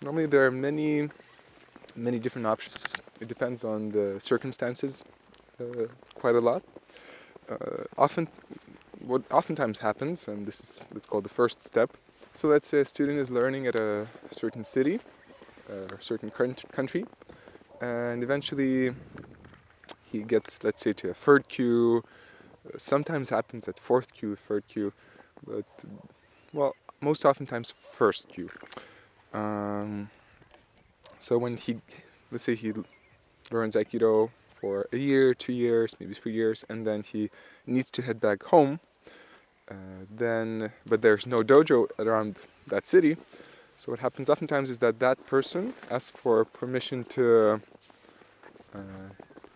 Normally there are many different options. It depends on the circumstances quite a lot. What oftentimes happens, and that's called the first step. So let's say a student is learning at a certain city, or a certain country, and eventually he gets, let's say, to a third queue. Sometimes happens at fourth queue, third queue, but well, most oftentimes first queue. So when let's say he learns Aikido for a year, 2 years, maybe 3 years, and then he needs to head back home, but there's no dojo around that city. So what happens oftentimes is that person asks for permission to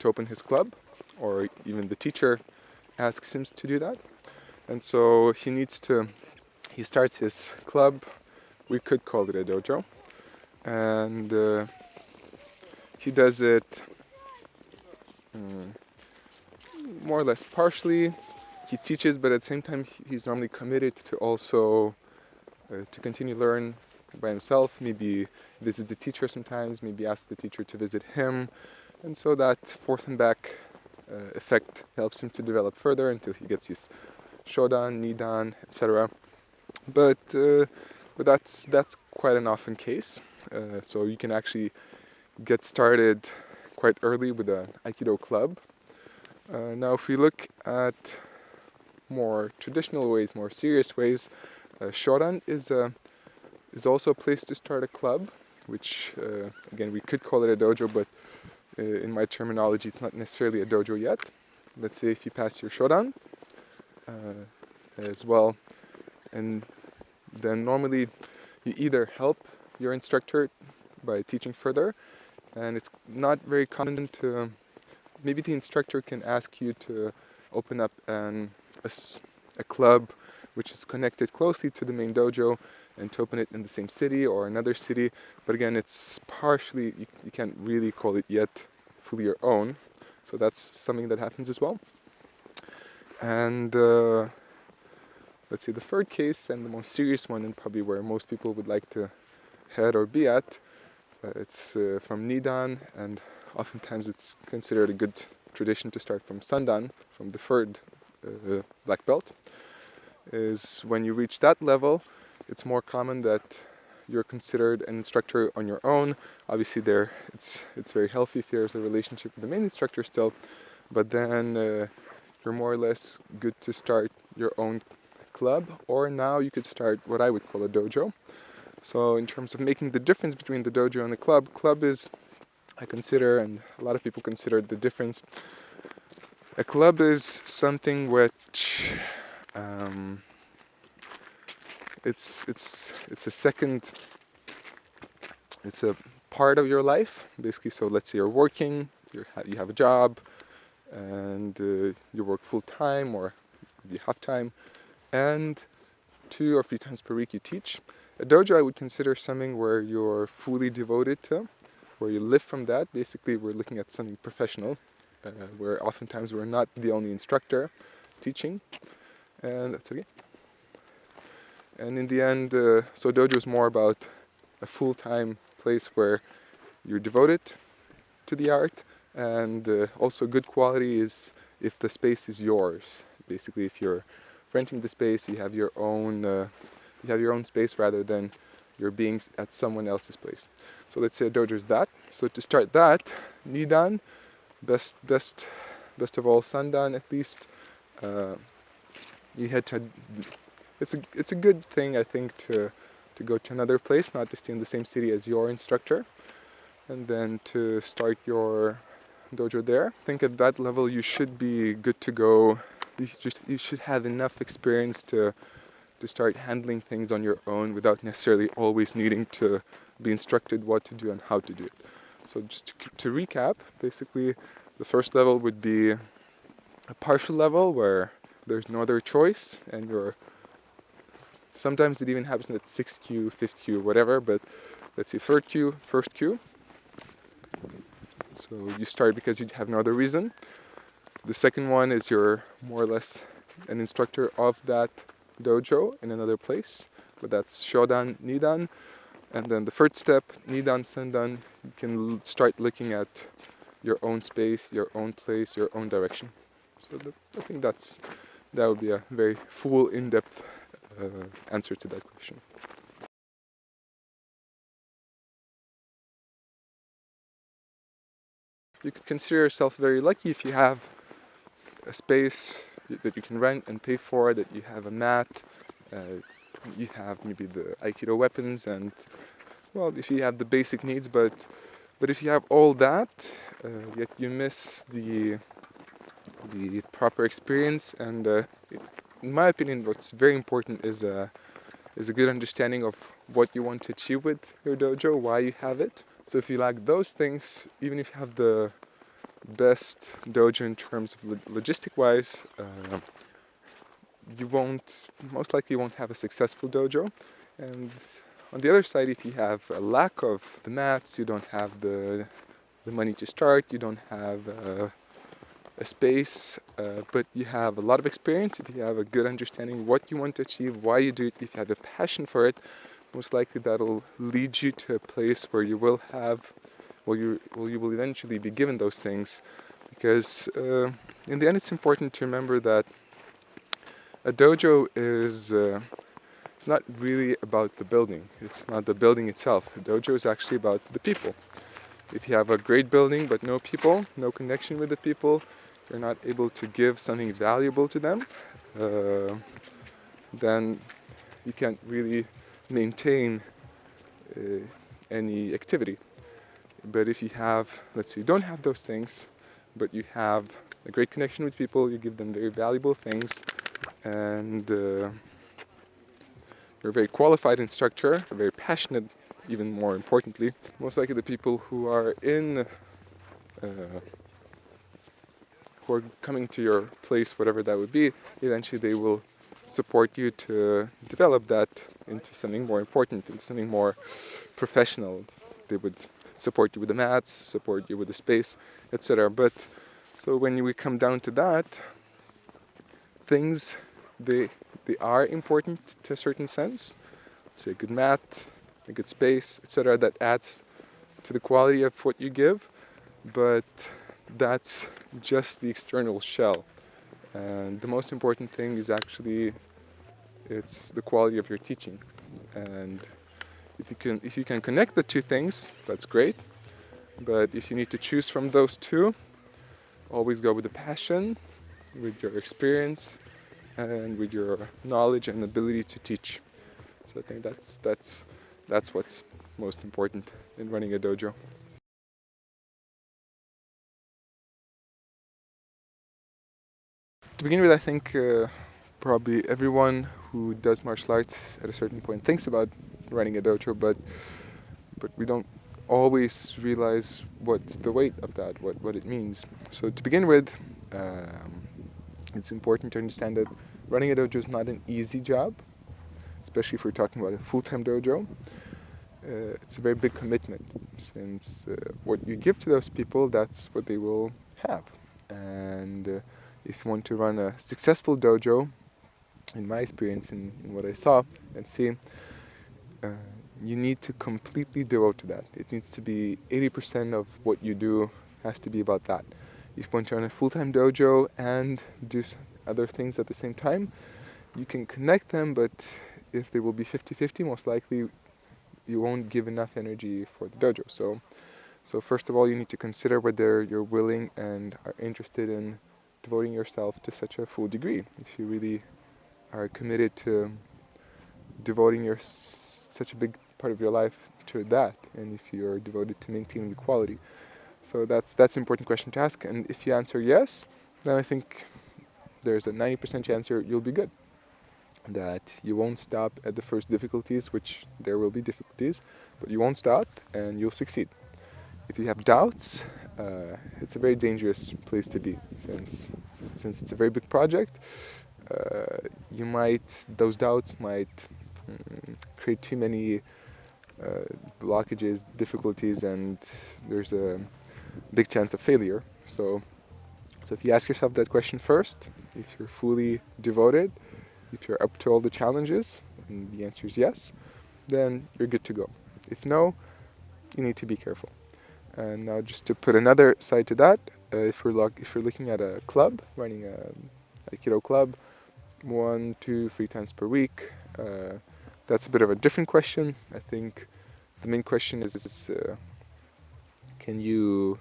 open his club, or even the teacher asks him to do that. And so he starts his club, we could call it a dojo, and he does it more or less partially. He teaches, but at the same time he's normally committed to also to continue learn by himself, maybe visit the teacher sometimes, maybe ask the teacher to visit him, and so that forth and back effect helps him to develop further until he gets his shodan, nidan, etc. But that's quite an often case. So you can actually get started quite early with an Aikido club. Now, if we look at more traditional ways, more serious ways, shodan is also a place to start a club, which again we could call it a dojo, but in my terminology it's not necessarily a dojo yet. Let's say if you pass your shodan as well, and then normally you either help your instructor by teaching further, and it's not very common to, maybe the instructor can ask you to open up a club which is connected closely to the main dojo, and to open it in the same city or another city, but again it's partially, you can't really call it yet fully your own, so that's something that happens as well. And let's see, the third case, and the most serious one, and probably where most people would like to head or be at, it's from Nidan, and oftentimes it's considered a good tradition to start from Sandan, from the third black belt, is when you reach that level, it's more common that you're considered an instructor on your own. Obviously it's very healthy if there's a relationship with the main instructor still, but then you're more or less good to start your own club, or now you could start what I would call a dojo. So in terms of making the difference between the dojo and the club is, I consider, and a lot of people consider the difference, a club is something which it's a second, it's a part of your life basically. So let's say you're working, you have a job, and you work full time or maybe half time, and 2 or 3 times per week you teach. A dojo I would consider something where you're fully devoted to, where you live from that. Basically we're looking at something professional, where oftentimes we're not the only instructor teaching, and that's okay. And in the end, so dojo is more about a full-time place where you're devoted to the art, and also good quality is if the space is yours. Basically, if you're renting the space, you have your own space rather than you're being at someone else's place. So let's say a dojo is that. So to start that, Nidan, best of all Sandan at least, you had to. It's a good thing, I think, to go to another place, not to stay in the same city as your instructor, and then to start your dojo there. I think at that level you should be good to go. You should have enough experience to start handling things on your own without necessarily always needing to be instructed what to do and how to do it. So just to recap, basically the first level would be a partial level where there's no other choice, and sometimes it even happens at 6th queue, 5th queue, whatever, but let's say 3rd queue, 1st queue. So you start because you have no other reason. The second one is you're more or less an instructor of that dojo in another place, but that's Shodan, Nidan. And then the third step, Nidan Sendan, you can start looking at your own space, your own place, your own direction. So I think that would be a very full, in-depth answer to that question. You could consider yourself very lucky if you have a space that you can rent and pay for, that you have a mat, you have maybe the Aikido weapons, and well, if you have the basic needs, but if you have all that, yet you miss the proper experience, and in my opinion, what's very important is a good understanding of what you want to achieve with your dojo, why you have it. So if you lack those things, even if you have the best dojo in terms of logistic-wise, you most likely won't have a successful dojo. And on the other side, if you have a lack of the mats, you don't have the money to start, you don't have a space, but you have a lot of experience, if you have a good understanding what you want to achieve, why you do it, if you have a passion for it, most likely that'll lead you to a place where you will have, you will eventually be given those things. Because in the end, it's important to remember that a dojo is it's not really about the building. It's not the building itself. A dojo is actually about the people. If you have a great building but no people, no connection with the people, you're not able to give something valuable to them, then you can't really maintain any activity. But if you have, let's say, you don't have those things, but you have a great connection with people, you give them very valuable things, and you're a very qualified instructor, very passionate, even more importantly. Most likely the people who are who are coming to your place, whatever that would be, eventually they will support you to develop that into something more important, into something more professional. They would support you with the mats, support you with the space, etc. But so when we come down to that, things they are important to a certain sense. Let's say a good mat, a good space, etc. That adds to the quality of what you give, but that's just the external shell. And the most important thing is actually it's the quality of your teaching. And if you can connect the two things, that's great. But if you need to choose from those two, always go with the passion, with your experience, and with your knowledge and ability to teach. So I think that's what's most important in running a dojo. To begin with, I think probably everyone who does martial arts at a certain point thinks about running a dojo, but we don't always realize what's the weight of that, what it means. So to begin with, it's important to understand that running a dojo is not an easy job, especially if we're talking about a full-time dojo. It's a very big commitment, since what you give to those people, that's what they will have. And if you want to run a successful dojo, in my experience, in what I saw and see, you need to completely devote to that. It needs to be 80% of what you do has to be about that. If you want to run a full-time dojo and do other things at the same time, you can connect them, but if they will be 50-50, most likely you won't give enough energy for the dojo. So first of all, you need to consider whether you're willing and are interested in devoting yourself to such a full degree. If you really are committed to devoting such a big part of your life to that, and if you're devoted to maintaining the quality. So that's an important question to ask, and if you answer yes, then I think there's a 90% chance you'll be good. That you won't stop at the first difficulties, which there will be difficulties, but you won't stop and you'll succeed. If you have doubts, it's a very dangerous place to be, since it's a very big project. Those doubts might create too many blockages, difficulties, and there's a big chance of failure. So if you ask yourself that question first, if you're fully devoted, if you're up to all the challenges, and the answer is yes, then you're good to go. If no, you need to be careful. And now just to put another side to that, if you're looking at a club, running a Aikido club, 1, 2, 3 times per week, that's a bit of a different question. I think the main question is can you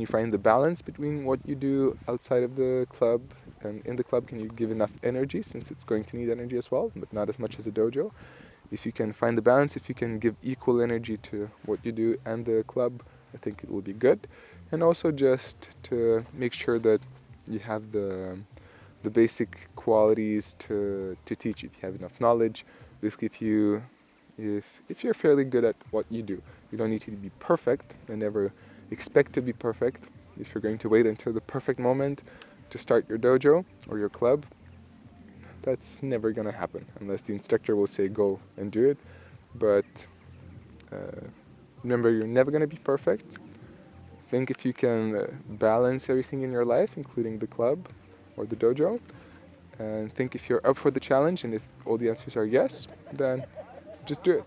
find the balance between what you do outside of the club and in the club? Can you give enough energy, since it's going to need energy as well, but not as much as a dojo? If you can find the balance, if you can give equal energy to what you do and the club, I think it will be good. And also just to make sure that you have the basic qualities to teach. If you have enough knowledge, basically if you're fairly good at what you do, you don't need to be perfect and never expect to be perfect. If you're going to wait until the perfect moment to start your dojo or your club, that's never going to happen unless the instructor will say go and do it. But remember, you're never going to be perfect. Think if you can balance everything in your life, including the club or the dojo, and think if you're up for the challenge, and if all the answers are yes, then just do it.